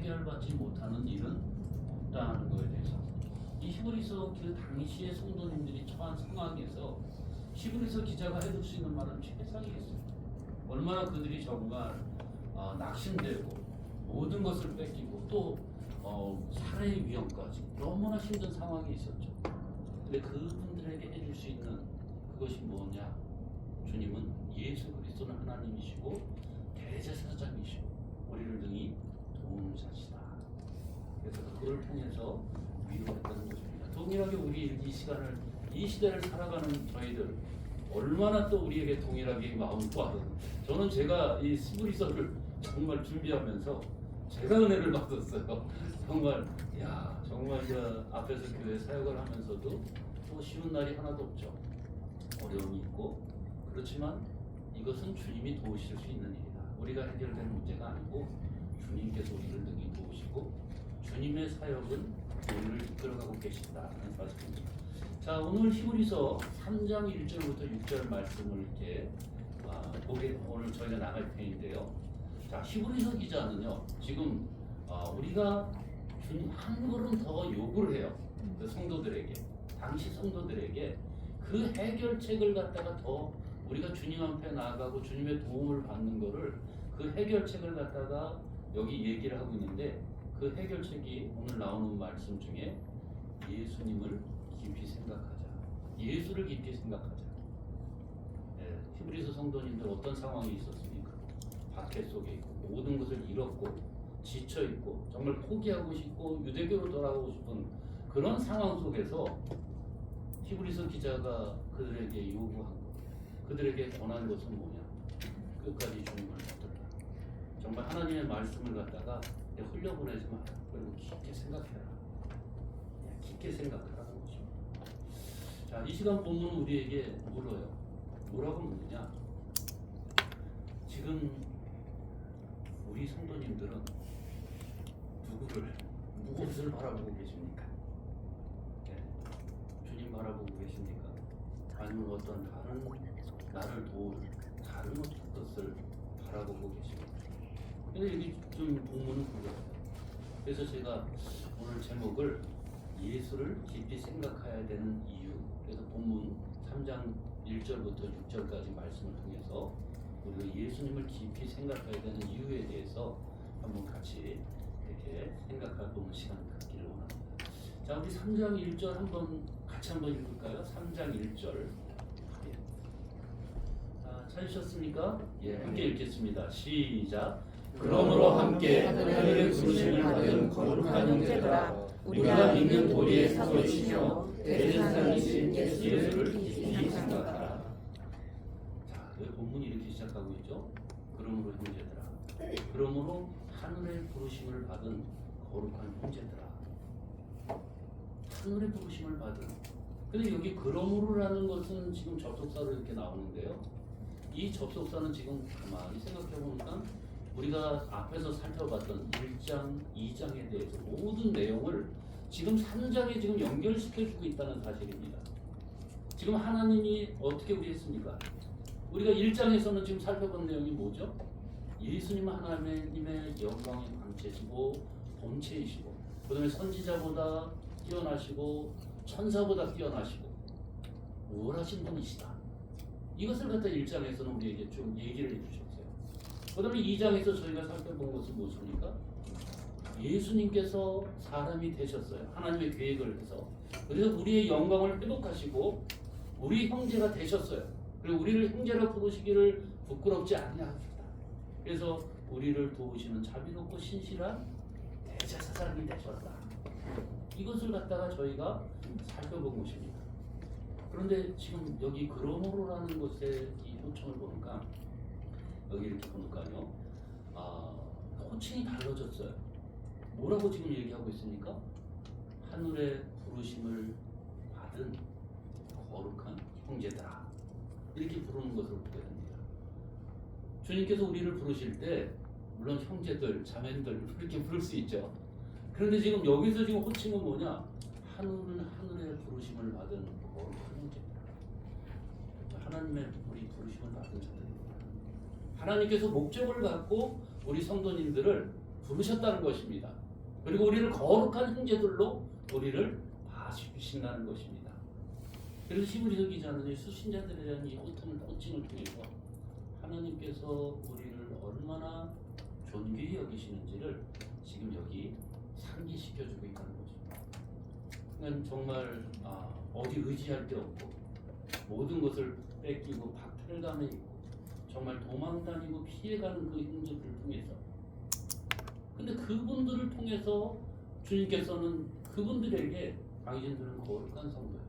해결받지 못하는 일은 없다는 거에 대해서 이 히브리서 그 당시의 성도님들이 처한 상황에서 히브리서 기자가 해줄 수 있는 말은 최상이겠어요. 얼마나 그들이 정말 낙심되고 모든 것을 뺏기고 또 살해의 위험까지 너무나 힘든 상황이 있었죠. 근데 그분들에게 해줄 수 있는 그것이 뭐냐? 주님은 예수 그리스도는 하나님이시고 대제사장이시고 우리를 능히 도우는 자시다. 그래서 그걸 통해서 위로했다는 것입니다. 동일하게 우리 이 시간을 이 시대를 살아가는 저희들 얼마나 또 우리에게 동일하게 마음을 받은 저는 제가 이 히브리서를 정말 준비하면서 제가 은혜를 받았어요. 정말 정말 그 앞에서 교회 사역을 하면서도 또 쉬운 날이 하나도 없죠. 어려움이 있고 그렇지만 이것은 주님이 도우실 수 있는 일이다. 우리가 해결될 문제가 아니고 주님께서 우리를 능히 도우시고 주님의 사역은 우리를 이끌어가고 계신다는 말씀입니다. 자, 오늘 히브리서 3장 1절부터 6절 말씀을 이렇게 오늘 저희가 나갈 텐데요. 자, 히브리서 기자는요 지금 우리가 한 걸음 더 요구를 해요. 그 성도들에게, 당시 성도들에게 그 해결책을 갖다가 더 우리가 주님 앞에 나아가고 주님의 도움을 받는 거를 그 해결책을 갖다가 여기 얘기를 하고 있는데 그 해결책이 오늘 나오는 말씀 중에 예수님을 깊이 생각하자. 예수를 깊이 생각하자. 히브리서 성도님들 어떤 상황이 있었습니까? 박해 속에 있고 모든 것을 잃었고 지쳐 있고 정말 포기하고 싶고 유대교로 돌아가고 싶은 그런 상황 속에서 히브리서 기자가 그들에게 요구한 것, 그들에게 권한 것은 뭐냐? 끝까지 주님을 붙들라. 정말 하나님의 말씀을 갖다가 흘려보내지 마라. 그리고 깊게 생각해라. 깊게 생각하라는 것입니다. 자, 이 시간 본문은 우리에게 물어요. 뭐라고 묻느냐? 지금 우리 성도님들은 무엇을 바라보고 계십니까? 주님 바라보고 계십니까? 아니면 어떤 다른 나를 도울 다른 어떤 것을 바라보고 계십니까? 근데 여기 좀 본문은 그거예요. 그래서 제가 오늘 제목을 예수를 깊이 생각해야 되는 이유. 그래서 본문 3장 1절부터 6절까지 말씀을 통해서 우리가 예수님을 깊이 생각해야 되는 이유에 대해서 한번 같이 이렇게 생각해보는 시간 갖기를 원합니다. 자, 우리 3장 1절 같이 한번 읽을까요? 3장 1절. 찾으셨습니까? 함께 읽겠습니다. 시작. 그러므로 함께 하늘의 부르심을 받은 거룩한 형제들아, 우리가 믿는 도리의 사도이시며 대제사장이신 예수를 깊이 생각하라. 자, 그 본문이 이렇게 시작하고 있죠. 그러므로 형제들아, 그러므로 하늘의 부르심을 받은 거룩한 형제들아, 하늘의 부르심을 받은. 근데 여기 그러므로라는 것은 지금 접속사로 이렇게 나오는데요. 이 접속사는 지금 가만히 생각해 보니까 우리가 앞에서 살펴봤던 1장, 2장에 대해서 모든 내용을 지금 3장에 지금 연결시켜주고 있다는 사실입니다. 지금 하나님이 어떻게 우리 했습니까? 우리가 1장에서는 지금 살펴본 내용이 뭐죠? 예수님은 하나님의 영광의 광채시고 본체이시고 그 다음에 선지자보다 뛰어나시고 천사보다 뛰어나시고 우월하신 분이시다. 이것을 갖다 1장에서는 우리에게 좀 얘기를 해주셨어요. 그 다음에 2장에서 저희가 살펴본 것은 무엇입니까? 예수님께서 사람이 되셨어요. 하나님의 계획을 해서. 그래서 우리의 영광을 회복하시고 우리 형제가 되셨어요. 그리고 우리를 형제라 부르시기를 부끄럽지 아니하시다. 그래서 우리를 도우시는 자비롭고 신실한 대제사장이 되셨다. 이것을 갖다가 저희가 살펴본 것입니다. 그런데 지금 여기 그러므로라는 것에 이 호칭을 보니까 여기 이렇게 보니까요, 호칭이 달라졌어요. 뭐라고 지금 얘기하고 있습니까? 하늘의 부르심을 받은 거룩한 형제들아, 이렇게 부르는 것을 보게 됩니다. 주님께서 우리를 부르실 때 물론 형제들, 자매들 이렇게 부를 수 있죠. 그런데 지금 여기서 지금 호칭은 뭐냐? 하늘의 부르심을 받은 거룩한 형제들아. 하나님의 우리 부르심을 받은 자들입니다. 하나님께서 목적을 갖고 우리 성도님들을 부르셨다는 것입니다. 그리고 우리를 거룩한 형제들로 우리를 봐주신다는 것입니다. 그래서 히브리서 기자는 이 수신자들에 대한 이 호칭을 통해서 하나님께서 우리를 얼마나 존귀히 여기시는지를 지금 여기 상기시켜주고 있다는 것입니다. 그러니까 정말 어디 의지할 데 없고 모든 것을 뺏기고 박탈감에 있고 정말 도망다니고 피해가는 그 형제들을 통해서, 근데 그분들을 통해서 주님께서는 그분들에게 당신들은 거룩한 성도야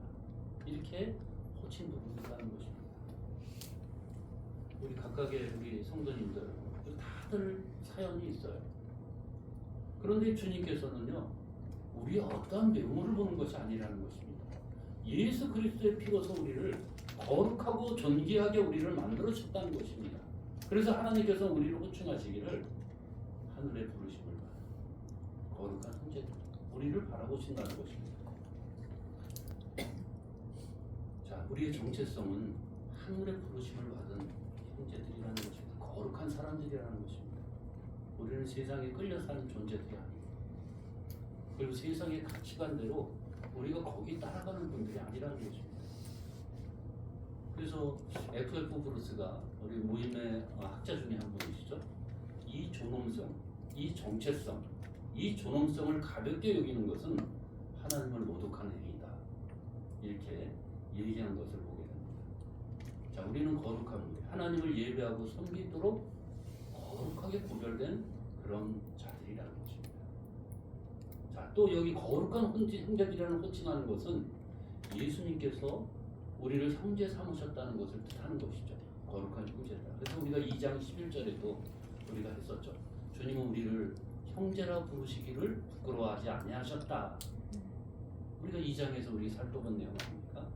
이렇게 호칭 부르신다는 것입니다. 우리 각각의 우리 성도님들 다들 사연이 있어요. 그런데 주님께서는요 우리의 어떠한 외모를 보는 것이 아니라는 것입니다. 예수 그리스도의 피로서 우리를 거룩하고 존귀하게 우리를 만들어주셨다는 것입니다. 그래서 하나님께서 우리를 호칭하시기를 하늘의 부르심을 받은 거룩한 형제들, 우리를 바라보신다는 것입니다. 자, 우리의 정체성은 하늘의 부르심을 받은 형제들이라는 것입니다. 거룩한 사람들이라는 것입니다. 우리는 세상에 끌려 사는 존재들이 아니고, 그리고 세상의 가치관대로 우리가 거기 따라가는 분들이 아니라는 것입니다. 그래서 F.F. 브루스가 우리 모임의 학자 중에 한 분이시죠. 이 존엄성, 이 정체성, 이 존엄성을 가볍게 여기는 것은 하나님을 모독하는 행위다. 이렇게 얘기한 것을 보게 됩니다. 자, 우리는 거룩한 우리, 하나님을 예배하고 섬기도록 거룩하게 구별된 그런 자들이라는 것입니다. 자, 또 여기 거룩한 형제들이라는 호칭하는 것은 예수님께서 우리를 형제 삼으셨다는 것을 뜻하는 것이죠. 거룩한 형제다. 그래서 우리가 2장 11절에도 우리가 했었죠. 주님은 우리를 형제라 부르시기를 부끄러워하지 아니하셨다. 우리가 2장에서 우리 살펴본 내용 아닙니까?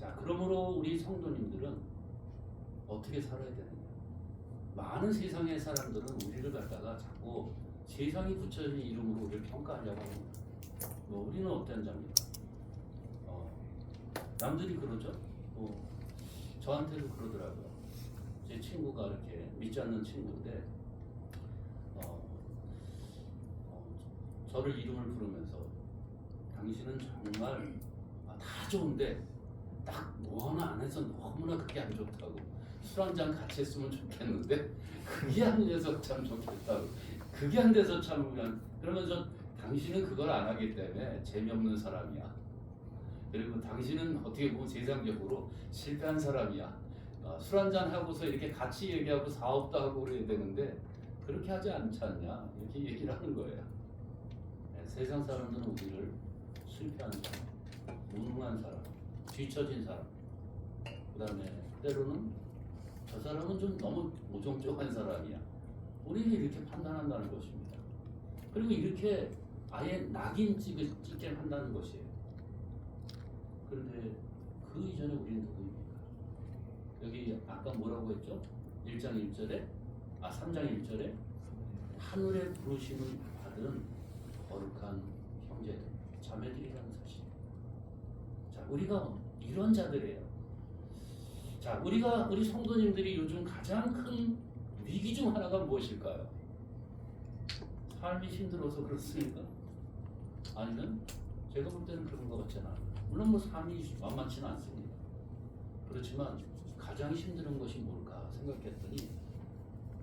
자, 그러므로 우리 성도님들은 어떻게 살아야 되느냐? 많은 세상의 사람들은 우리를 갖다가 자꾸 세상이 붙여진 이름으로 우리를 평가하려고 합니다. 우리는 어떤 자입니까? 남들이 그러죠. 저한테도 그러더라고요. 제 친구가 이렇게 믿지 않는 친구인데 저를 이름을 부르면서 당신은 정말 다 좋은데 딱 뭐 하나 안 해서 너무나 그게 안 좋다고, 술 한잔 같이 했으면 좋겠는데 그게 안 돼서 참 좋겠다고, 그게 안 돼서 참 그러면서 당신은 그걸 안 하기 때문에 재미없는 사람이야. 그리고 당신은 어떻게 보면 세상적으로 실패한 사람이야. 술 한잔 하고서 이렇게 같이 얘기하고 사업도 하고 그래야 되는데 그렇게 하지 않지 않냐, 이렇게 얘기를 하는 거예요. 세상 사람들은 우리를 실패한 사람, 무능한 사람, 뒤처진 사람, 그 다음에 때로는 저 사람은 좀 너무 모종적한 사람이야, 우리는 이렇게 판단한다는 것입니다. 그리고 이렇게 아예 낙인 찍게 한다는 것이에요. 그런데 그 이전에 우리는 누구입니까? 여기 아까 뭐라고 했죠? 1장 1절에 3장 1절에 하늘의 부르심을 받은 거룩한 형제들, 자매들이라는 사실. 자, 우리가 이런 자들이에요. 자, 우리 성도님들이 요즘 가장 큰 위기 중 하나가 무엇일까요? 삶이 힘들어서 그렇습니까? 아니면 제가 볼 때는 그런 것 같지 않아요. 물론 삶이 만만치는 않습니다. 그렇지만 가장 힘든 것이 뭘까 생각했더니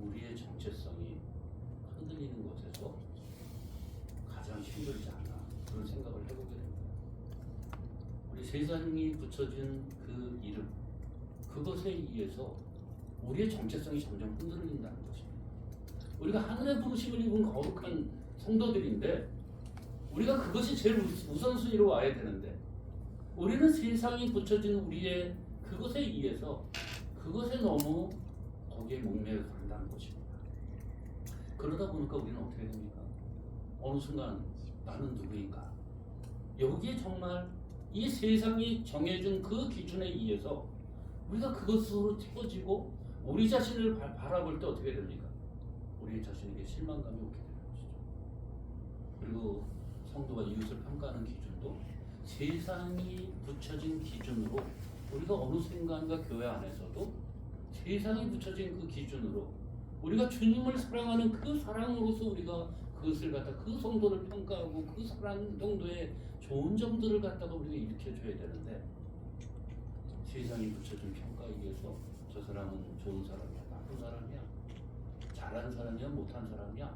우리의 정체성이 흔들리는 것에서 가장 힘들지 않나, 그런 생각을 해보게 됩니다. 우리 세상이 붙여진 그 이름, 그것에 의해서 우리의 정체성이 점점 흔들린다는 것입니다. 우리가 하늘의 부르심을 입은 거룩한 성도들인데 우리가 그것이 제일 우선순위로 와야 되는데 우리는 세상이 붙여진 우리의 그것에 의해서 그것에 너무 거기에 목매어 간다는 것입니다. 그러다 보니까 우리는 어떻게 됩니까? 어느 순간 나는 누구인가? 여기에 정말 이 세상이 정해준 그 기준에 의해서 우리가 그것으로 채워지고 우리 자신을 바라볼 때 어떻게 됩니까? 우리 자신에게 실망감이 오게 되는 것이죠. 그리고 성도가 이웃을 평가하는 기준도 세상이 붙여진 기준으로, 우리가 어느 순간과 교회 안에서도 세상이 붙여진 그 기준으로 우리가 주님을 사랑하는 그 사랑으로서 우리가 그것을 갖다 그 성도를 평가하고 그 사랑 정도의 좋은 점들을 갖다가 우리가 일으켜줘야 되는데 세상이 붙여준 평가에 의해서 저 사람은 좋은 사람이야, 나쁜 사람이야, 잘한 사람이야, 못한 사람이야,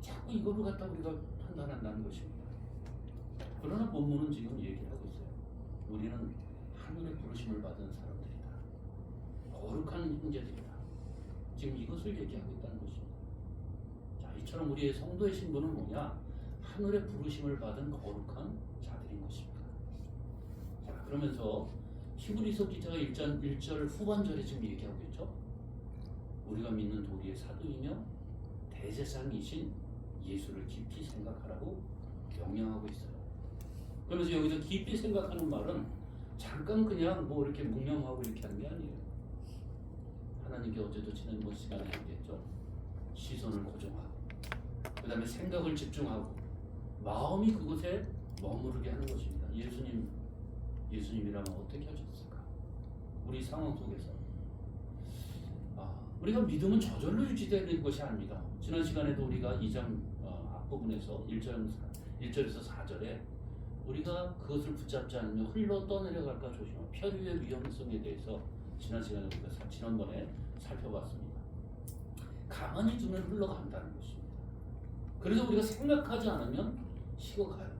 자꾸 이거를 갖다 우리가 판단한다는 것입니다. 그러나 본문은 지금 얘기를 하고 있어요. 우리는 하늘의 부르심을 받은 사람들이다. 거룩한 형제들이다. 지금 이것을 얘기하고 있다는 것입니다. 자, 이처럼 우리의 성도의 신분은 뭐냐? 하늘의 부르심을 받은 거룩한 자들인 것입니다. 자, 그러면서 히브리서 기자가 1절 후반절에 지금 얘기하고 있죠. 우리가 믿는 도리의 사도이며 대제사장이신 예수를 깊이 생각하라고 명령하고 있어요. 그러면서 여기서 깊이 생각하는 말은 잠깐 그냥 뭐 이렇게 묵념하고 이렇게 하는 게 아니에요. 하나님께 어제도 지난번 시간에 얘기했죠. 시선을 고정하고 그 다음에 생각을 집중하고 마음이 그곳에 머무르게 하는 것입니다. 예수님이라면 어떻게 하셨을까? 우리 상황 속에서 우리가 믿음은 저절로 유지되는 것이 아닙니다. 지난 시간에도 우리가 2장 앞부분에서 1절에서 4절에 우리가 그것을 붙잡지 않으면 흘러 떠내려갈까 조심하고 표류의 위험성에 대해서 지난 시간에 우리가 지난번에 살펴봤습니다. 가만히 두면 흘러간다는 것입니다. 그래서 우리가 생각하지 않으면 식어가요.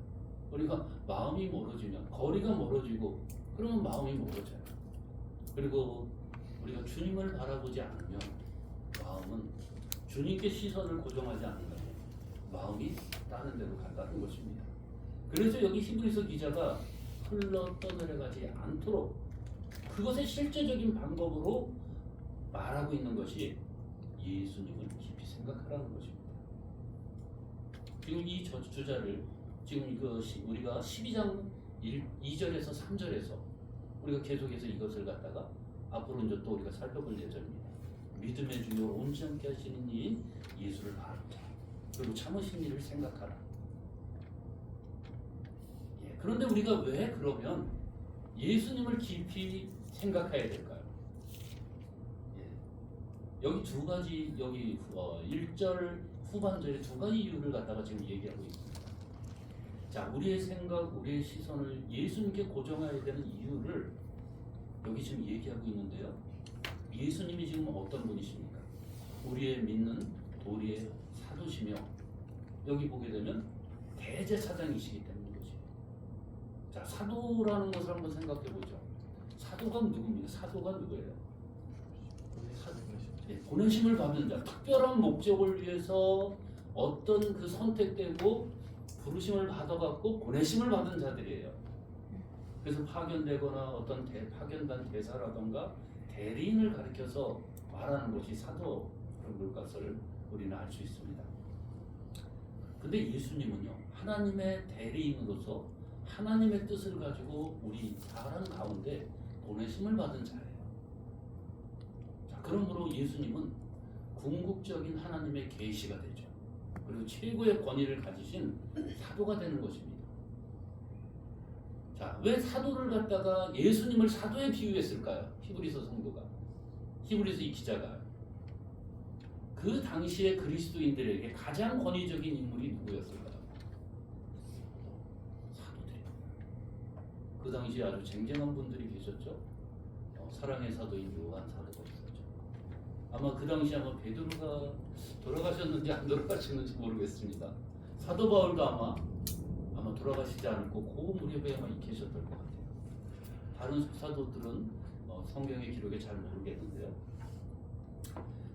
우리가 마음이 멀어지면 거리가 멀어지고 그러면 마음이 멀어져요. 그리고 우리가 주님을 바라보지 않으면 마음은 주님께 시선을 고정하지 않는다면 마음이 다른 데로 간다는 것입니다. 그래서 여기 히브리서 기자가 흘러 떠내려가지 않도록 그것의 실제적인 방법으로 말하고 있는 것이 예수님을 깊이 생각하라는 것입니다. 지금 이 주자를 지금 우리가 12장 2절에서 3절에서 우리가 계속해서 이것을 갖다가 앞으로 이제 또 우리가 살펴볼 예정입니다. 믿음의 주요 온전케 하시는 이인 예수를 바라보라. 그리고 참으신 일을 생각하라. 그런데 우리가 왜 그러면 예수님을 깊이 생각해야 될까요? 여기 두 가지, 여기 1절 후반절에 두 가지 이유를 갖다가 지금 얘기하고 있습니다. 자, 우리의 생각, 우리의 시선을 예수님께 고정해야 되는 이유를 여기 지금 얘기하고 있는데요. 예수님이 지금 어떤 분이십니까? 우리의 믿는 도리의 사도시며 여기 보게 되면 대제사장이시기 때문인 것이에요. 자, 사도라는 것을 한번 생각해 보죠. 사도가 누굽니까? 사도가 누구예요? 보내심을 받는 자, 특별한 목적을 위해서 어떤 그 선택되고 부르심을 받아갖고 보내심을 받은 자들이에요. 그래서 파견되거나 어떤 파견단 대사라던가 대리인을 가리켜서 말하는 것이 사도인 것을 우리는 알 수 있습니다. 근데 예수님은요, 하나님의 대리인으로서 하나님의 뜻을 가지고 우리 사람 가운데 보내심을 받은 자예요. 자, 그러므로 예수님은 궁극적인 하나님의 계시가 되죠. 그리고 최고의 권위를 가지신 사도가 되는 것입니다. 자, 왜 사도를 갖다가 예수님을 사도에 비유했을까요? 히브리서 성도가, 히브리서 이 기자가 그 당시의 그리스도인들에게 가장 권위적인 인물이 누구였을까요? 사도들이에요. 그 당시에 아주 쟁쟁한 분들이 계셨죠. 사랑의 사도인 요한 사도가 있었죠. 아마 그 당시 아마 베드로가 돌아가셨는지 안 돌아가셨는지 모르겠습니다. 사도 바울도 아마 돌아가시지 않고 그 무렵에 아마 계셨던 것 같아요. 다른 사도들은 성경의 기록에 잘 모르겠는데요.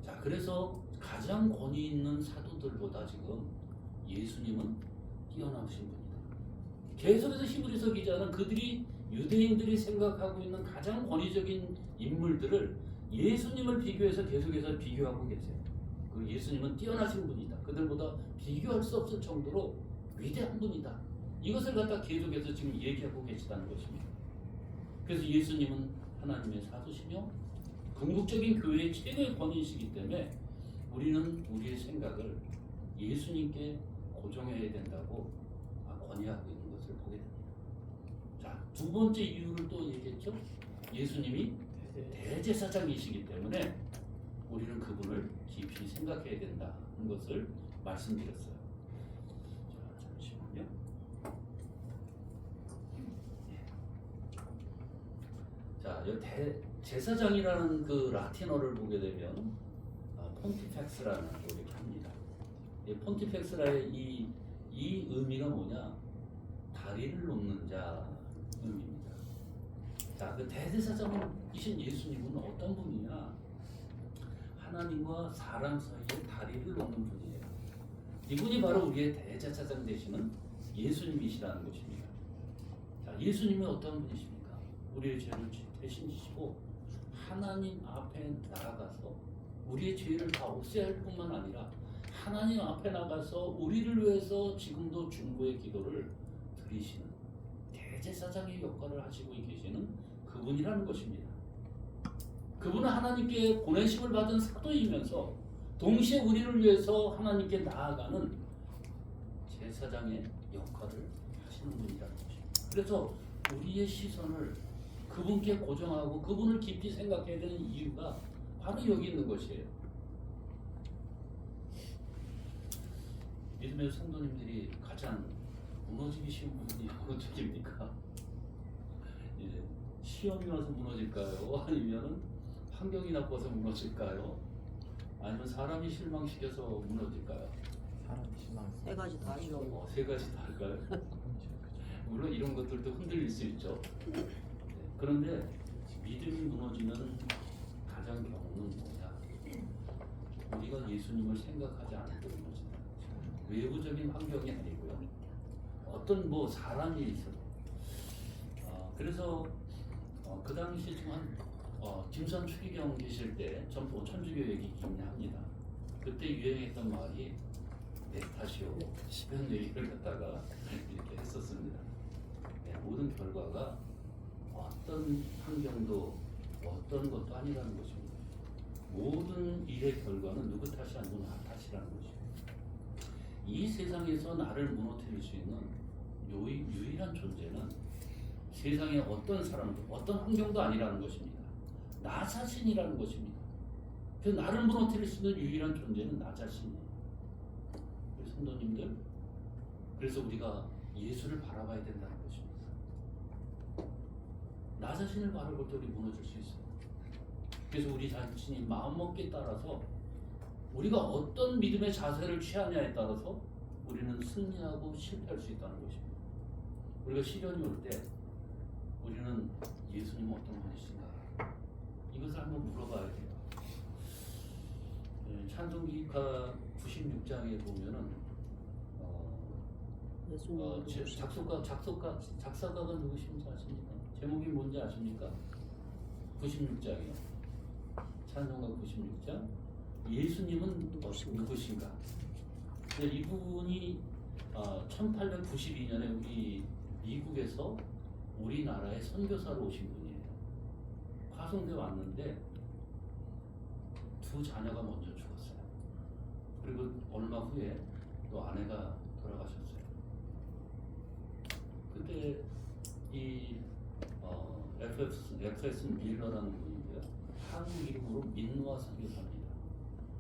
자, 그래서 가장 권위 있는 사도들보다 지금 예수님은 뛰어나신 분이다. 계속해서 히브리서 기자는 유대인들이 생각하고 있는 가장 권위적인 인물들을 예수님을 비교해서 계속해서 비교하고 계세요. 그 예수님은 뛰어나신 분이다. 그들보다 비교할 수 없을 정도로 위대한 분이다. 이것을 갖다 계속해서 지금 얘기하고 계시다는 것입니다. 그래서 예수님은 하나님의 사도시며 궁극적인 교회의 최고의 권위이시기 때문에 우리는 우리의 생각을 예수님께 고정해야 된다고 권유하고 있는 것을 보게 됩니다. 자, 두 번째 이유를 또 얘기했죠. 예수님이 대제사장이시기 때문에 우리는 그분을 깊이 생각해야 된다는 것을 말씀드렸어요. 자, 잠시만요. 자, 이 제사장이라는 그 라틴어를 보게 되면 폰티펙스라는 거 이렇게 합니다. 이 폰티펙스라의 이 의미가 뭐냐? 다리를 놓는 자 의미입니다. 자, 그 대제사장이신 예수님은 어떤 분이냐? 하나님과 사람 사이에 다리를 놓는 분이에요. 이분이 바로 우리의 대제사장 되시는 예수님이시라는 것입니다. 자, 예수님이 어떤 분이십니까? 우리의 죄를 대신 지시고 하나님 앞에 나아가서 우리의 죄를 다 없애야 할 뿐만 아니라 하나님 앞에 나가서 우리를 위해서 지금도 중보의 기도를 드리시는 대제사장의 역할을 하시고 계시는 그분이라는 것입니다. 그분은 하나님께 보내심을 받은 사도이면서 동시에 우리를 위해서 하나님께 나아가는 제사장의 역할을 하시는 분이라는 것입니다. 그래서 우리의 시선을 그분께 고정하고 그분을 깊이 생각해야 되는 이유가 바로 여기 있는 것이에요. 믿음의 성도님들이 가장 무너지기 쉬운 부분이 어느 쪽입니까? 이제 시험이 와서 무너질까요? 아니면 환경이 나빠서 무너질까요? 아니면 사람이 실망시켜서 무너질까요? 사람이 실망. 세 가지 다 하죠. 세 가지 다 할까요? 물론 이런 것들도 흔들릴 수 있죠. 네. 그런데 믿음이 무너지는 가장 경우는 뭐냐? 우리가 예수님을 생각하지 않을 때 무너진다. 외부적인 환경이 아니고요. 어떤 뭐 사람이 있어도. 그래서 그 당시 김선 추기경 계실 때 전부 천주교 얘기이긴 합니다. 그때 유행했던 말이 내 탓이요. 이런 얘기를 갖다가 이렇게 했었습니다. 네, 모든 결과가 어떤 환경도 어떤 것도 아니라는 것입니다. 모든 일의 결과는 누구 탓이 아니고 나 탓이라는 것입니다. 이 세상에서 나를 무너뜨릴 수 있는 유일한 존재는 세상의 어떤 사람도 어떤 환경도 아니라는 것입니다. 나 자신이라는 것입니다. 그 나를 무너뜨릴 수 있는 유일한 존재는 나 자신이에요. 우리 성도님들, 그래서 우리가 예수를 바라봐야 된다는 것입니다. 나 자신을 바라볼 때 우리 무너질 수 있어요. 그래서 우리 자신이 마음먹기에 따라서 우리가 어떤 믿음의 자세를 취하냐에 따라서 우리는 승리하고 실패할 수 있다는 것입니다. 우리가 시련이 올 때 우리는 예수님 어떤 분이신가? 이것을 한번 물어봐야 돼요. 찬송기가 96장에 보면은 작사가가 누구신지 아십니까? 제목이 뭔지 아십니까? 96장이요. 찬송가 96장. 예수님은 누구신가? 이분이 1892년에 우리 미국에서 우리나라에 선교사로 오신 분이에요. 화성대 왔는데 두 자녀가 먼저 죽었어요. 그리고 얼마 후에 또 아내가 돌아가셨어요. 그때 이 FS 밀러라는 분이고요. 한국 이름으로 민노아 선교사입니다.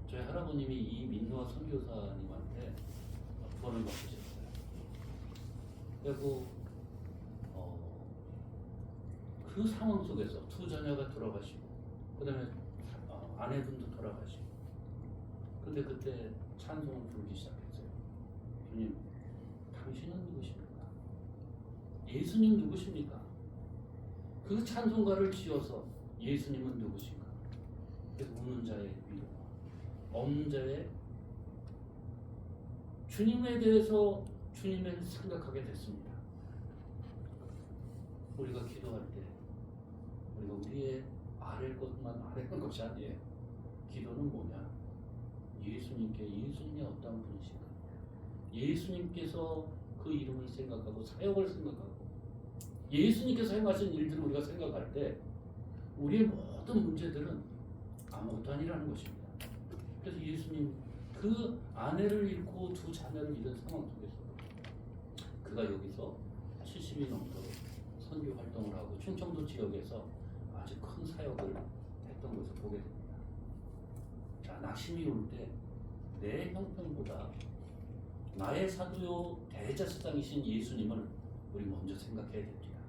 저희 할아버님이 이 민노아 선교사님한테 구원을 받으셨어요. 그리고 그 상황 속에서 두 자녀가 돌아가시고 그 다음에 아내분도 돌아가시고 근데 그때 찬송을 부르기 시작했어요. 주님, 당신은 누구십니까? 예수님 누구십니까? 그 찬송가를 지어서 예수님은 누구신가? 그래서 우는 자의 위로와 없는 자의 주님에 대해서 주님을 생각하게 됐습니다. 우리가 기도할 때 우리가 우리의 아랠 것만 아뢰는 것이 아니에요. 기도는 뭐냐? 예수님이 어떤 분이신가? 예수님께서 그 이름을 생각하고 사역을 생각하고 예수님께서 행하신 일들을 우리가 생각할 때 우리의 모든 문제들은 아무것도 아니라는 것입니다. 그래서 예수님 그 아내를 잃고 두 자녀를 잃은 상황 속에서 그가 여기서 70이 넘도록 선교 활동을 하고 충청도 지역에서 아주 큰 사역을 했던 것을 보게 됩니다. 자, 낙심이 올 때 내 형편보다 나의 사도요 대제사장이신 예수님을 우리 먼저 생각해야 됩니다.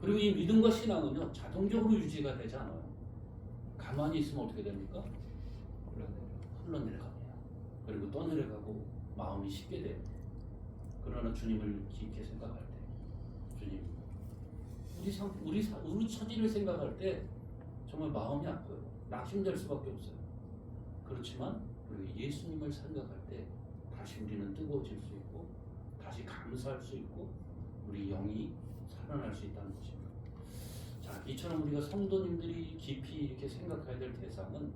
그리고 이 믿음과 신앙은요 자동적으로 유지가 되지 않아요. 가만히 있으면 어떻게 됩니까? 흘러내려갑니다. 그리고 떠내려가고 마음이 쉽게 돼요. 그러나 주님을 깊게 생각할 때, 주님, 우리 처지를 생각할 때 정말 마음이 아파요. 낙심될 수밖에 없어요. 그렇지만 우리 예수님을 생각할 때 다시 우리는 뜨거워질 수 있고 다시 감사할 수 있고 우리 영이 살아날 수 있다는 것입니다. 자, 이처럼 우리가 성도님들이 깊이 이렇게 생각해야 될 대상은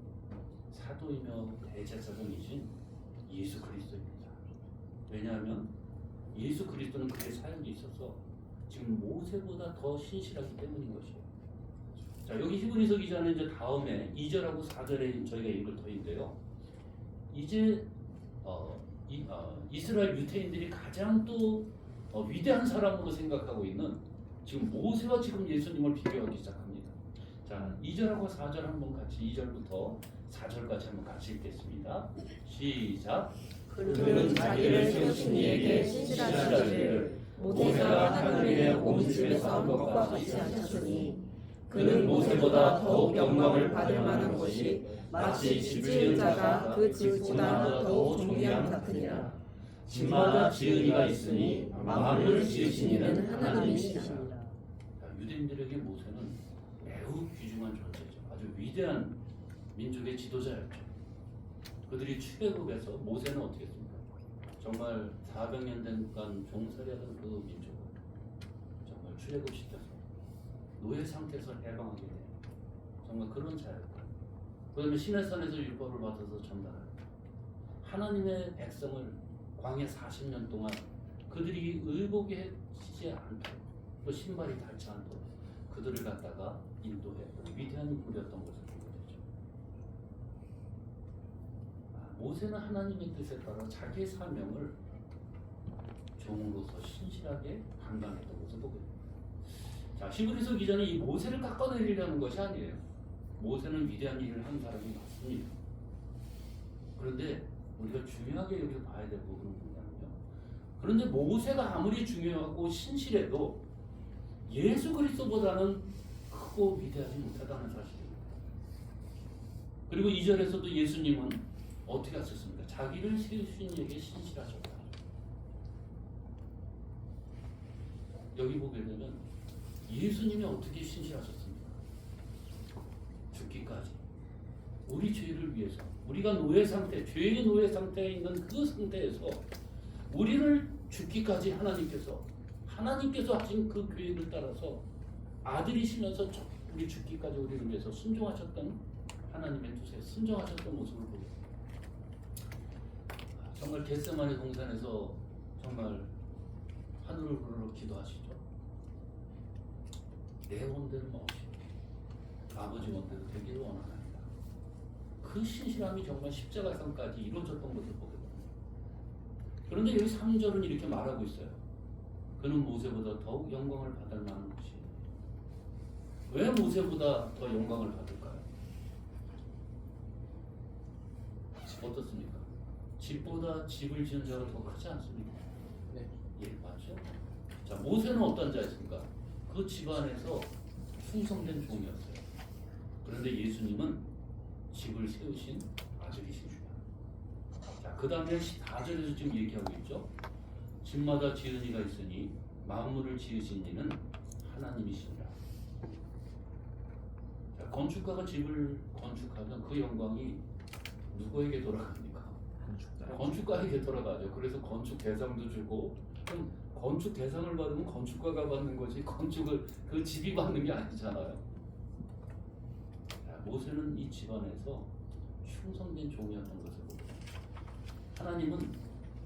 사도이며 대제사장이신 예수 그리스도입니다. 왜냐하면 예수 그리스도는 그의 사역이 있어서 지금 모세보다 더 신실하기 때문인 것이에요. 자, 여기 히브리서 기자는 이제 다음에 2절하고 4절에 저희가 읽을 터인데요. 이제 이스라엘 유태인들이 가장 또 위대한 사람으로 생각하고 있는 지금 모세와 지금 예수님을 비교하기 시작합니다. 자, 2절하고 4절 한번 같이 2절부터 4절까지 한번 같이 읽겠습니다. 시작. 그는 자기를 세우신 이에게 신실하시기를 모세가 하나님의 온 집에서 한 것과 같이 하셨으니 그는 모세보다 더욱 영광을 받을 만한 것이 마치 집 지은 자가 그 집보다 더욱 존귀함 같으니라. 집마다 지은 이가 있으니 만물을 지으신 이는 하나님이시니라. 유대인들에게 모세는 매우 귀중한 존재죠. 아주 위대한 민족의 지도자였죠. 그들이 출애굽에서 모세는 어떻게 했습니까? 정말 400년 동안 종살이하던 그 민족을 정말 출애굽시켜서 노예 상태에서 해방하게 돼요. 정말 그런 자였고, 그다음에 시내산에서 율법을 받아서 전달하고, 하나님의 백성을 광야 40년 동안 그들이 의복해지지 않도록 또 신발이 닳지 않도록 그들을 갖다가 인도했던 위대한 인물이었던 것을 보게 되죠. 모세는 하나님의 뜻에 따라 자기의 사명을 종으로서 신실하게 감당했던 것을 보게 됩니다. 자, 히브리서 기자는 이 모세를 깎아내리려는 것이 아니에요. 모세는 위대한 일을 한 사람이 맞습니다. 그런데 우리가 중요하게 여기서 봐야 될 부분은 뭐냐면요. 그런데 모세가 아무리 중요하고 신실해도 예수 그리스도보다는 크고 위대하지 못하다는 사실입니다. 그리고 2절에서도 예수님은 어떻게 하셨습니까? 자기를 세우신 이에게 신실하셨다. 여기 보게 되면 예수님이 어떻게 신실하셨습니까? 죽기까지. 우리 죄를 위해서, 우리가 노예 상태, 죄의 노예 상태에 있는 그 상태에서 우리를 죽기까지 하나님께서 하신 그 계획을 따라서 아들이시면서 우리 죽기까지 우리를 위해서 순종하셨던 하나님의 뜻에 순종하셨던 모습을 보게 됩니다. 정말 겟세마네 동산에서 정말 하늘을 부르러 기도하시죠. 내 원대로 마옵시고 아버지 원대로 되기를 원하나이다. 그 신실함이 정말 십자가상까지 이루어졌던 것을 보게 됩니다. 그런데 여기 3절은 이렇게 말하고 있어요. 그는 모세보다 더욱 영광을 받을 만한 것이. 왜 모세보다 더 영광을 받을까요? 어떻습니까? 집보다 집을 지은 자가 더 크지 않습니까? 네. 예, 맞죠? 자, 모세는 어떤 자였습니까? 그 집안에서 충성된 종이었어요. 그런데 예수님은 집을 세우신 아들이십니다. 자, 그 다음에 4절에서 지금 얘기하고 있죠. 집마다 지은 이가 있으니 만물을 지으신 이는 하나님이시니라. 자, 건축가가 집을 건축하면 그 영광이 누구에게 돌아갑니까? 건축가에게 돌아가죠. 그래서 건축 대상도 주고, 그럼 건축 대상을 받으면 건축가가 받는 거지 건축을 그 집이 받는 게 아니잖아요. 자, 모세는 이 집안에서 충성된 종이었던 것을 보고, 하나님은,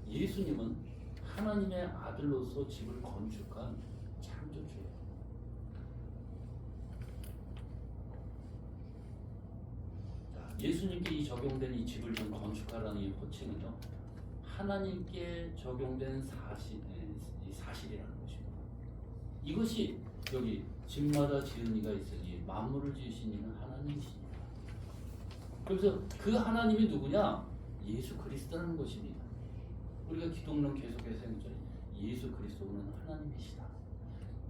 예수님은 하나님의 아들로서 집을 건축한 창조주예요. 자, 예수님께 이 적용된 이 집을 좀 건축하라는 이 호칭은요, 하나님께 적용된 사실이라는 것입니다. 이것이 여기 집마다 지은 이가 있으니 만물을 지으신 이는 하나님이시니라. 그래서 그 하나님이 누구냐? 예수 그리스도라는 것입니다. 우리가 기독론 계속해서 했죠. 예수 그리스도는 하나님이시다.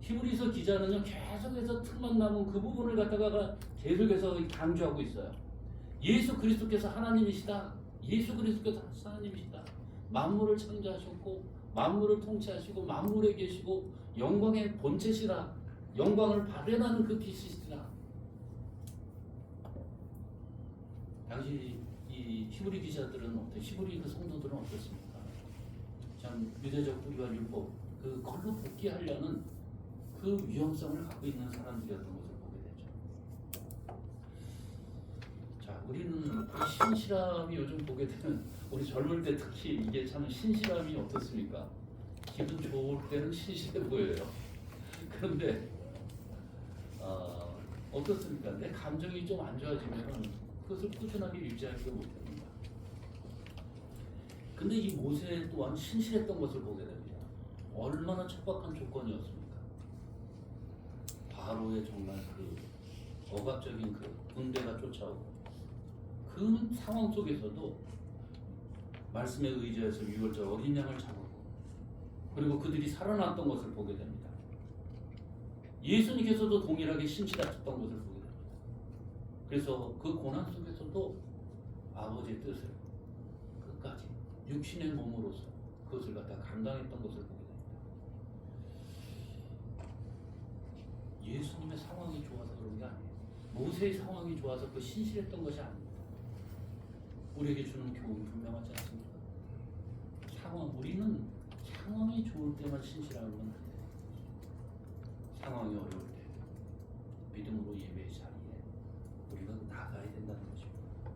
히브리서 기자는요 계속해서 틈만 나면 그 부분을 갖다가 계속해서 강조하고 있어요. 예수 그리스도께서 하나님이시다. 예수 그리스도께서 하나님이시다. 만물을 창조하셨고 만물을 통치하시고 만물에 계시고 영광의 본체시라. 영광을 발현하는 그 빛이시라. 당시 이 히브리 기자들은 히브리 그 성도들은 어떻습니까? 참 유대적 뿌리와 율법 그 걸로 복귀하려는 그 위험성을 갖고 있는 사람들이었던 것을 보게 되죠. 자, 우리는 이 신실함이 요즘 보게 되는 우리 젊을 때 특히 이게 참 신실함이 어떻습니까? 기분 좋을 때는 신실해 보여요. 그런데 어떻습니까? 내 감정이 좀 안 좋아지면 그것을 꾸준하게 유지하지 못합니다. 근데 이 모세 또한 신실했던 것을 보게 됩니다. 얼마나 척박한 조건이었습니까? 바로의 정말 그 억압적인 그 군대가 쫓아오고 그 상황 속에서도 말씀에 의지해서 유월절 어린 양을 잡았고 그리고 그들이 살아났던 것을 보게 됩니다. 예수님께서도 동일하게 신실하셨던 것을 보게 됩니다. 그래서 그 고난 속에서도 아버지의 뜻을 끝까지 육신의 몸으로서 그것을 갖다 감당했던 것을 보게 됩니다. 예수님의 상황이 좋아서 그런 게 아니에요. 모세의 상황이 좋아서 그 신실했던 것이 아닙니다. 우리에게 주는 교훈이 분명하지 않습니까? 우리는 상황이 좋을 때만 신실하면 안 돼요. 상황이 어려울 때 믿음으로 예배의 자리에 우리가 나가야 된다는 것입니다.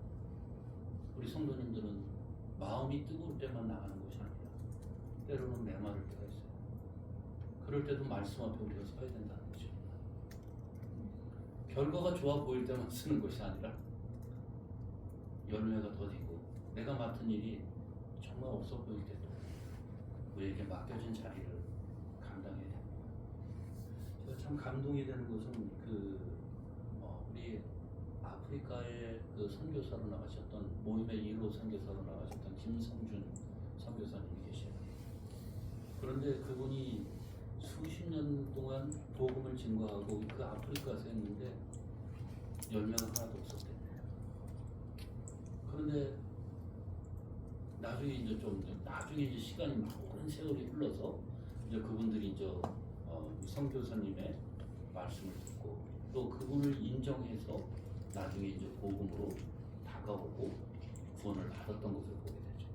우리 성도님들은 마음이 뜨거울 때만 나가는 것이 아니라 때로는 메마를 때가 있어요. 그럴 때도 말씀 앞에 우리가 서야 된다는 것입니다. 결과가 좋아 보일 때만 쓰는 것이 아니라 열매가 더디고 내가 맡은 일이 정말 없어 보일 때도 우리에게 맡겨진 자리를 감당해야 됩니다. 제가 참 감동이 되는 것은 우리 아프리카의 그 선교사로 나가셨던 모임의 1호 선교사로 나가셨던 김성준 선교사님이 계셔요. 그런데 그분이 수십 년 동안 복음을 증거하고 그 아프리카에서 했는데 열매가 하나도 없었대요. 그런데 나중에 이제 시간이 오랜 세월이 흘러서 이제 그분들이 이제 선교사님의 말씀을 듣고 또 그분을 인정해서 나중에 이제 복음으로 다가오고 구원을 받았던 것을 보게 되죠.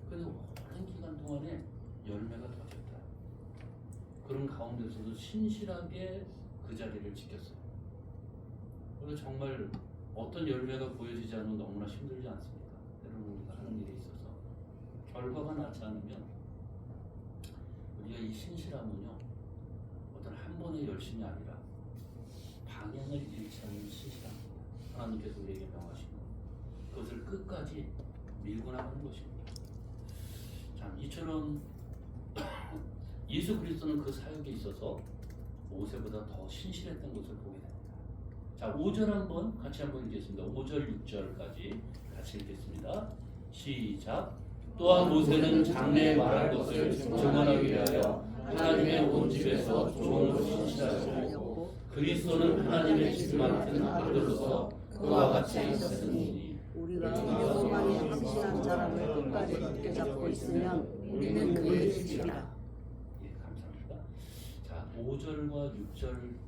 그래서 오랜 기간 동안에 열매가 더졌다. 그런 가운데서도 신실하게 그 자리를 지켰어요. 그리고 정말 어떤 열매가 보여지지 않으면 너무나 힘들지 않습니까? 여러분 우리가 하는 일에 있어서 결과가 나지 않으면 우리가 이 신실함은요 어떤 한 번의 열심이 아니라 방향을 잃지 않는 신실함입니다. 하나님께서 우리에게 명하신 것 그것을 끝까지 밀고 나가는 것입니다. 참 이처럼 예수 그리스도는 그 사역에 있어서 모세보다 더 신실했던 것을 보게 됩니다. 자, 5절 같이 한번 읽겠습니다. 5절 6절까지 같이 읽겠습니다. 시작. 또한 모세는 장래에 말할 것을 증언하기 위하여 하나님의 온 집에서 종으로 신실하였고 그리스도는 하나님의 집을 맡은 아들로서 그와 같이 있었으니 우리가 여호와의 확실한 사람을 끝까지 붙잡고 있으면 우리는 그의 집이라. 예, 감사합니다. 자, 5절과 6절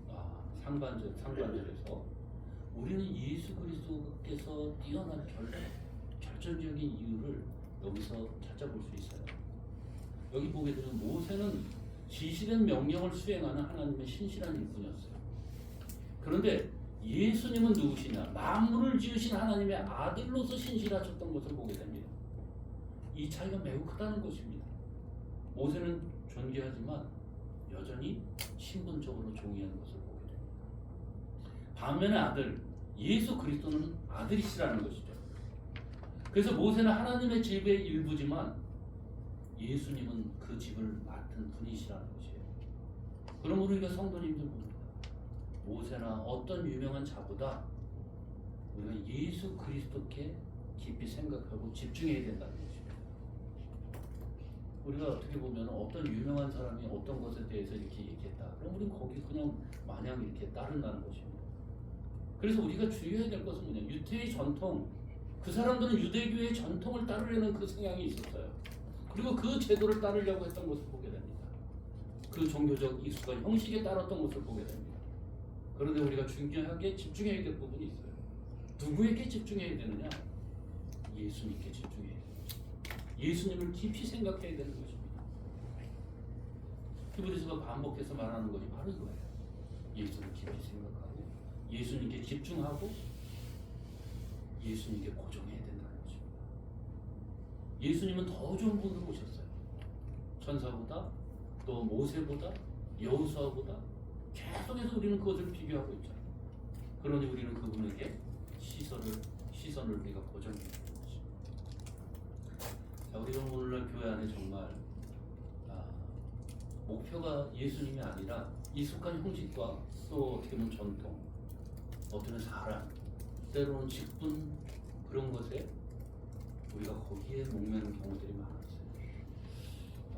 상반절에서 우리는 예수 그리스도께서 뛰어난 결정적인 이유를 여기서 찾아볼 수 있어요. 여기 보게 되면 모세는 지시된 명령을 수행하는 하나님의 신실한 일꾼이었어요. 그런데 예수님은 누구시냐? 만물을 지으신 하나님의 아들로서 신실하셨던 것을 보게 됩니다. 이 차이가 매우 크다는 것입니다. 모세는 존귀하지만 여전히 신분적으로 종이하는 것을 보게 됩니다. 반면에 아들, 예수 그리스도는 아들이시라는 것이죠. 그래서 모세는 하나님의 집의 일부지만 예수님은 그 집을 맡은 분이시라는 것이에요. 그럼 우리가 성도님들 봅니다. 모세나 어떤 유명한 자보다 우리가 예수 그리스도께 깊이 생각하고 집중해야 된다는 것입니다. 우리가 어떻게 보면 어떤 유명한 사람이 어떤 것에 대해서 이렇게 얘기했다. 그럼 우리는 거기 그냥 마냥 이렇게 따른다는 것입니다. 그래서 우리가 주의해야 될 것은 뭐냐? 유태의 전통, 그 사람들은 유대교의 전통을 따르려는 그 성향이 있었어요. 그리고 그 제도를 따르려고 했던 것을 보게 됩니다. 그 종교적 익숙한 형식에 따랐던 것을 보게 됩니다. 그런데 우리가 중요하게 집중해야 될 부분이 있어요. 누구에게 집중해야 되느냐? 예수님께 집중해야 돼요. 예수님을 깊이 생각해야 되는 것입니다. 히브리서가 반복해서 말하는 것이 바로 이거예요. 예수를 깊이 생각하고 예수님께 집중하고 예수님께 고정해야 된다는 것입니다. 예수님은 더 좋은 분으로 오셨어요. 천사보다 또 모세보다 여호수아보다 계속해서 우리는 그것을 비교하고 있잖아요. 그러니 우리는 그분에게 시선을 우리가 고정해야 되는 것입니다. 자, 우리가 오늘날 교회 안에 정말 목표가 예수님이 아니라 익숙한 형식과 또 어떻게 보면 전통, 어떤 사람, 때로는 직분 그런 것에 우리가 거기에 목매는 경우들이 많았어요.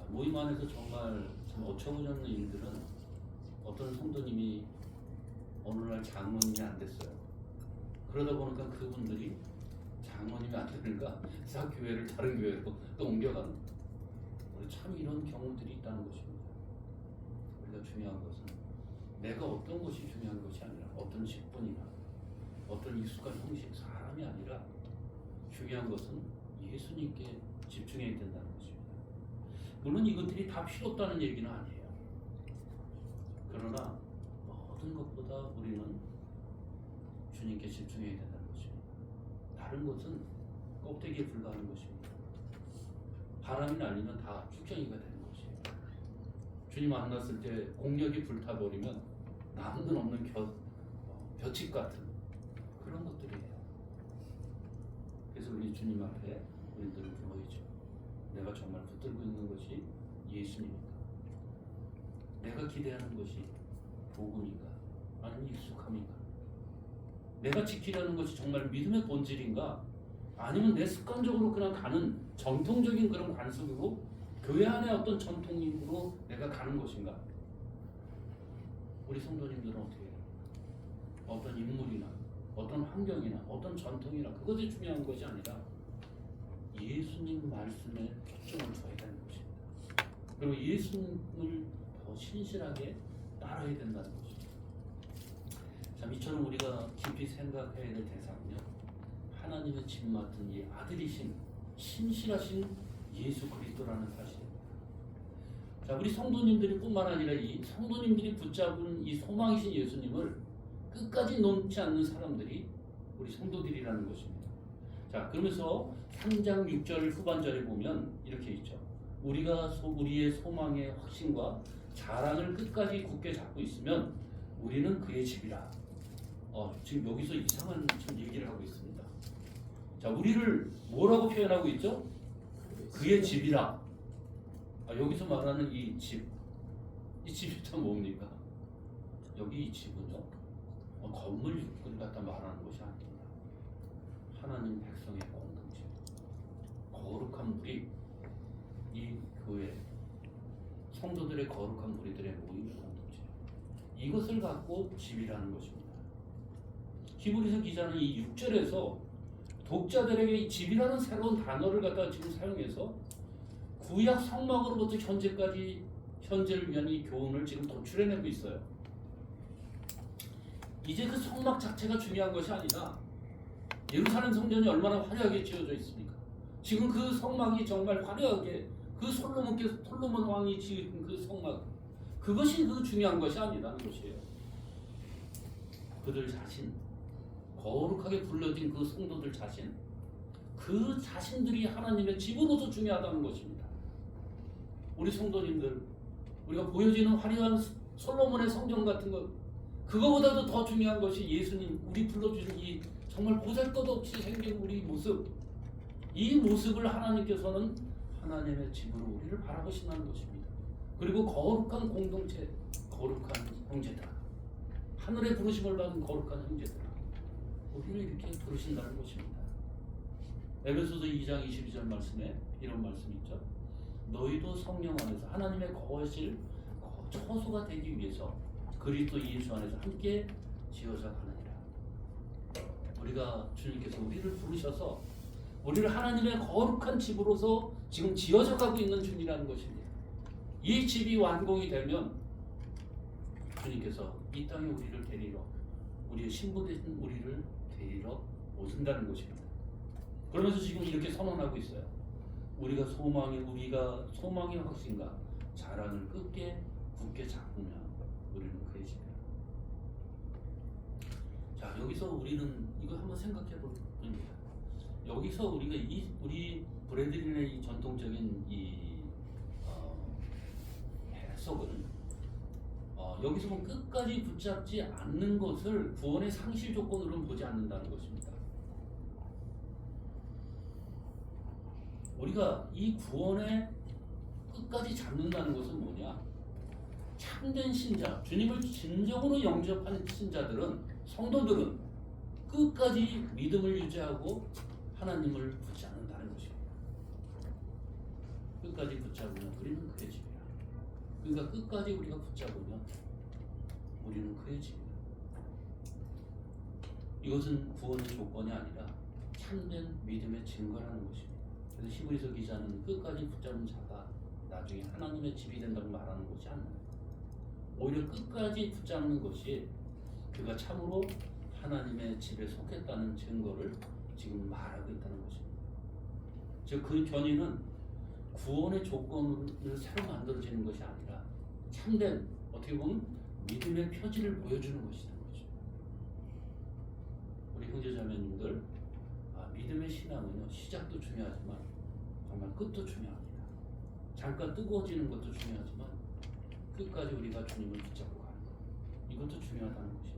모임 안에서 정말 참 어처구니없는 일들은 어떤 성도님이 어느 날 장로님이 안 됐어요. 그러다 보니까 그분들이 장로님이 안 되니까 싹 교회를 다른 교회로 또 옮겨가는, 우리 참 이런 경우들이 있다는 것입니다. 우리가 중요한 것은 내가 어떤 것이 중요한 것이 아니라 어떤 직분이나 어떤 익숙한 형식, 사람이 아니라 중요한 것은 예수님께 집중해야 된다는 것입니다. 물론 이것들이 다 필요 없다는 얘기는 아니에요. 그러나 모든 것보다 우리는 주님께 집중해야 된다는 것입니다. 다른 것은 껍데기에 불과한 것입니다. 바람이 날리면 다 쭉정이가 되는 것이에요. 주님 만났을 때 공력이 불타버리면 남는 없는 벼칩 같은 그런 것들이에요. 그래서 우리 주님 앞에 우리들은 물어야죠. 내가 정말 붙들고 있는 것이 예수님인가? 내가 기대하는 것이 복음인가? 아니면 익숙함인가? 내가 지키려는 것이 정말 믿음의 본질인가? 아니면 내 습관적으로 그냥 가는 전통적인 그런 관습으로 교회 안에 어떤 전통으로 내가 가는 것인가? 우리 성도님들은 어떻게 해요? 어떤 인물이나 어떤 환경이나 어떤 전통이나 그것이 중요한 것이 아니라 예수님 말씀에 초점을 둬야 되는 것입니다. 그리고 예수님을 더 신실하게 따라야 된다는 것입니다. 참 이처럼 우리가 깊이 생각해야 될 대상은요, 하나님의 집 맡은 이 아들이신 신실하신 예수 그리스도라는 사실입니다. 자, 우리 성도님들이 뿐만 아니라 이 성도님들이 붙잡은 이 소망이신 예수님을 끝까지 놓지 않는 사람들이 우리 성도들이라는 것입니다. 자, 그러면서 3장 6절 후반절에 보면 이렇게 있죠. 우리가 우리의 소망의 확신과 자랑을 끝까지 굳게 잡고 있으면 우리는 그의 집이라. 지금 여기서 이상한 지금 얘기를 하고 있습니다. 자, 우리를 뭐라고 표현하고 있죠? 그의 집이라. 여기서 말하는 이 집이 참 뭡니까? 여기 이 집은요, 건물 육군을 갖다 말하는 것이 아닙니다. 하나님 백성의 공동체, 거룩한 무리, 이 교회 성도들의 거룩한 무리들의 모임의 공동체, 이것을 갖고 집이라는 것입니다. 히브리서 기자는 이 6절에서 독자들에게 이 집이라는 새로운 단어를 갖다가 지금 사용해서 구약 성막으로부터 현재를 위한 이 교훈을 지금 도출해내고 있어요. 이제 그 성막 자체가 중요한 것이 아니라 예루살렘 성전이 얼마나 화려하게 지어져 있습니까? 지금 그 성막이 정말 화려하게 그 솔로몬 왕이 지은 그 성막, 그것이 그 중요한 것이 아니라는 것이에요. 그들 자신, 거룩하게 불러진 그 성도들 자신, 그 자신들이 하나님의 집으로서 중요하다는 것입니다. 우리 성도님들, 우리가 보여지는 화려한 솔로몬의 성전 같은 것, 그거보다도 더 중요한 것이 예수님, 우리 불러주신 이 정말 보잘것없이 생긴 우리 모습, 이 모습을 하나님께서는 하나님의 집으로 우리를 바라보신다는 것입니다. 그리고 거룩한 공동체, 거룩한 형제들, 하늘의 부르심을 받은 거룩한 형제들, 우리를 이렇게 부르신다는 것입니다. 에베소서 2장 22절 말씀에 이런 말씀이 있죠. 너희도 성령 안에서 하나님의 거하실 처소가 되기 위해서 그리스도 예수 안에서 함께 지어져 가느니라. 우리가 주님께서 우리를 부르셔서 우리를 하나님의 거룩한 집으로서 지금 지어져 가고 있는 중이라는 것입니다. 이 집이 완공이 되면 주님께서 이 땅에 우리를 데리러, 우리의 신부된 우리를 데리러 오신다는 것입니다. 그러면서 지금 이렇게 선언하고 있어요. 우리가 소망의 확신과 자랑을 굳게 잡으면 우리는 그의 집이라. 자, 여기서 우리는 이거 한번 생각해 볼 겁니다. 여기서 우리가 우리 브래들린의 이 전통적인 해석은 여기서 보면 끝까지 붙잡지 않는 것을 구원의 상실 조건으로는 보지 않는다는 것입니다. 우리가 이 구원의 끝까지 잡는다는 것은 뭐냐? 참된 신자, 주님을 진정으로 영접한 신자들은, 성도들은 끝까지 믿음을 유지하고 하나님을 붙잡는다는 것입니다. 끝까지 붙잡으면 우리는 그의 집이야. 그러니까 끝까지 우리가 붙잡으면 우리는 그의 집이야. 이것은 구원의 조건이 아니라 참된 믿음의 증거라는 것입니다. 그래서 히브리서 기자는 끝까지 붙잡은 자가 나중에 하나님의 집이 된다고 말하는 것이 아니에요. 오히려 끝까지 붙잡는 것이 그가 참으로 하나님의 집에 속했다는 증거를 지금 말하고 있다는 것입니다. 즉 그 견인은 구원의 조건을 새로 만들어지는 것이 아니라 참된, 어떻게 보면 믿음의 표지를 보여주는 것이라는 거죠. 우리 형제자매님들, 믿음의 신앙은요, 시작도 중요하지만 정말 끝도 중요합니다. 잠깐 뜨거워지는 것도 중요하지만 끝까지 우리가 주님을 붙잡고 가는 것, 이것도 중요하다는 것입니다.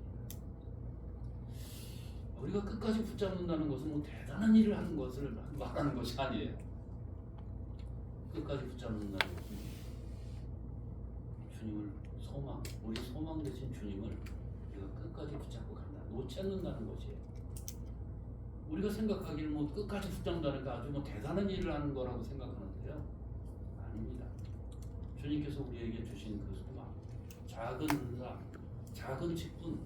우리가 끝까지 붙잡는다는 것은 뭐 대단한 일을 하는 것을 말하는 것이 아니에요. 끝까지 붙잡는다는 것은 주님을 우리 소망 되신 주님을 우리가 끝까지 붙잡고 간다, 놓지 않는다는 것이에요. 우리가 생각하기를 뭐 끝까지 붙잡는다니까 아주 뭐 대단한 일을 하는 거라고 생각하는데요. 아닙니다. 주님께서 우리에게 주신 그 소망, 작은 은사, 작은 직분,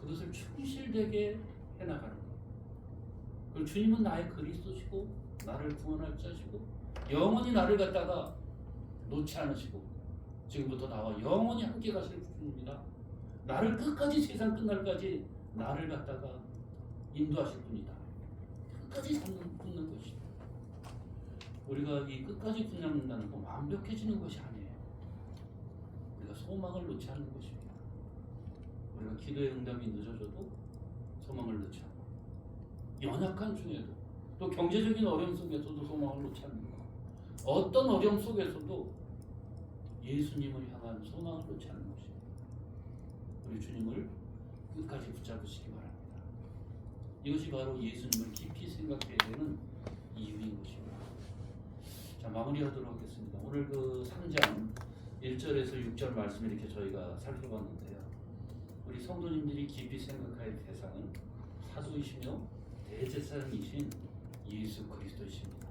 그것을 충실되게 해나가는 것. 그리고 주님은 나의 그리스도시고 나를 구원할 자시고 영원히 나를 갖다가 놓지 않으시고 지금부터 나와 영원히 함께 가실 분입니다. 나를 끝까지, 세상 끝날까지 나를 갖다가 인도하실 분이다. 끝까지 붙는 것이다. 우리가 이 끝까지 붙는다는 건 완벽해지는 것이 아니에요. 우리가 소망을 놓지 않는 것입니다. 우리가 기도의 응답이 늦어져도 소망을 놓지 않고, 연약한 중에도, 또 경제적인 어려움 속에서도 소망을 놓지 않는 것, 어떤 어려움 속에서도 예수님을 향한 소망을 놓지 않는 것입니다. 우리 주님을 끝까지 붙잡으시기 바랍니다. 이것이 바로 예수님을 깊이 생각해야 되는 이유인 것입니다. 자, 마무리하도록 하겠습니다. 오늘 그 3장 1절에서 6절 말씀 이렇게 저희가 살펴봤는데요. 우리 성도님들이 깊이 생각할 대상은 사도이시며 대제사장이신 예수 그리스도이십니다.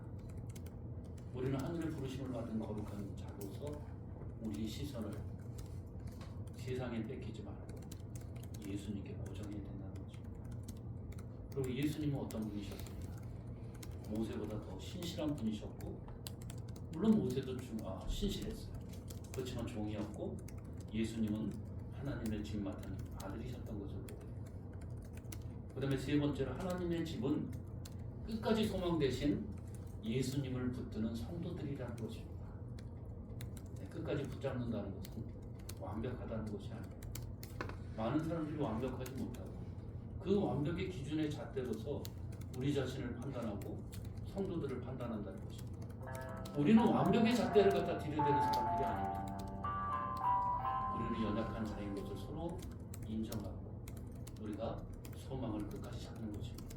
우리는 하늘의 부르심을 받은 거룩한 자로서 우리 시선을 세상에 뺏기지 말고 예수님께 고정해야 된다는 것입니다. 그리고 예수님은 어떤 분이셨습니까? 모세보다 더 신실한 분이셨고, 물론 모세도 신실했어요. 그렇지만 종이었고, 예수님은 하나님의 집 맡은 아들이셨던 것을 보고, 그 다음에 세 번째로 하나님의 집은 끝까지 소망 되신 예수님을 붙드는 성도들이라는 것입니다. 끝까지 붙잡는다는 것은 완벽하다는 것이 아니에요. 많은 사람들이 완벽하지 못하고 그 완벽의 기준의 잣대로서 우리 자신을 판단하고 성도들을 판단한다는 것입니다. 우리는 완벽의 잣대를 갖다 들이대는 사람들이 아닙니다. 우리는 연약한 자인 것을 서로 인정하고 우리가 소망을 끝까지 잡는 것입니다.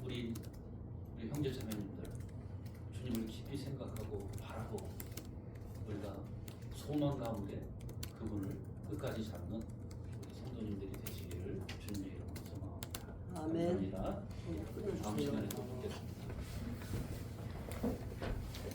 우리 형제 자매님들, 주님을 깊이 생각하고 바라보고 우리가 소망 가운데 그분을 끝까지 잡는 우리 성도님들이 되시기를 주님의 이름으로 소망합니다. 아멘. 감사합니다. 다음 시간에 또 뵙겠습니다.